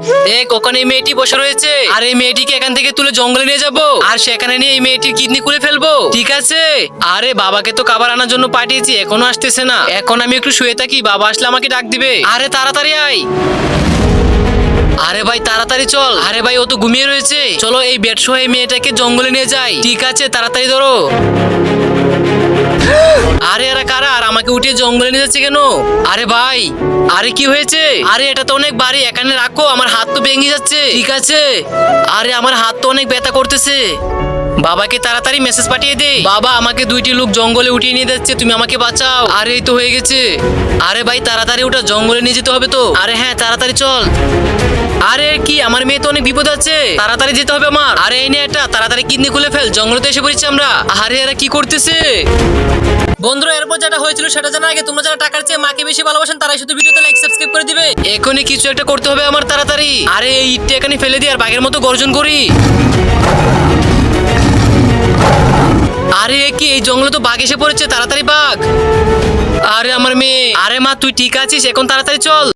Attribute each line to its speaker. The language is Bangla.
Speaker 1: দেখ ওখানে এই মেয়েটি বসে রয়েছে, আর এই মেয়েটিকে এখান থেকে তুলে জঙ্গলে নিয়ে যাব, আর সেখানে নিয়ে এই মেয়েটির কিডনি খুলে ফেলবো, ঠিক আছে? আরে বাবাকে তো খাবার আনার জন্য পাঠিয়েছি, এখনো আসতেছে না। এখন আমি একটু শুয়ে থাকি, বাবা আসলে আমাকে ডাক দিবে। আরে তাড়াতাড়ি আয়। আরে ভাই তাড়াতাড়ি চল। আরে ভাই ও তো ঘুমিয়ে রয়েছে, চলো এই বেড সহ এই মেয়েটাকে জঙ্গলে নিয়ে যাই। ঠিক আছে তাড়াতাড়ি ধরো। আরে এরা কারা আর আমাকে উঠিয়ে জঙ্গলে নিয়ে যাচ্ছে কেন? আরে ভাই, আরে কি হয়েছে? আরে এটা তো অনেক ভারী, এখানে রাখো, আমার হাত তো ভেঙে যাচ্ছে। ঠিক আছে। আরে আমার হাত তো অনেক ব্যথা করতেছে। বাবাকে তাড়াতাড়ি মেসেজ পাঠিয়ে দে, বাবা আমাকে দুইটি লোক জঙ্গলে উঠিয়ে নিয়ে যাচ্ছে, তুমি আমাকে বাঁচাও। আরে এই তো হয়ে গেছে। আরে ভাই তাড়াতাড়ি ওটা জঙ্গলে নিয়ে যেতে হবে তো। আরে হ্যাঁ তাড়াতাড়ি চল। আরে কি আমার মেয়ে তো অনেক বিপদ আছে, তাড়াতাড়ি যেতে হবে আমার। আরে এই নে এটা, তাড়াতাড়ি কিডনি খুলে ফেল, জঙ্গলে তো এসে পড়েছি আমরা। আরে এরা কি করতেছে? বন্ধুরা এরপর যেটা হয়েছিল সেটা জানার আগে তোমরা যারা টাকার চেয়ে মাকে বেশি ভালোবাসেন তারাই শুধু ভিডিওতে লাইক সাবস্ক্রাইব করে দিবে। এখনই কিছু একটা করতে হবে আমার তাড়াতাড়ি। আরে এই ইটটা এখানে ফেলে দিই আর বাঘের মতো গর্জন করি। আরে কি এই জঙ্গলে তো বাঘ এসে পড়েছে, তাড়াতাড়ি বাঘ। আরে আমার মেয়ে, আরে মা তুই ঠিক আছিস? এখন তাড়াতাড়ি চল।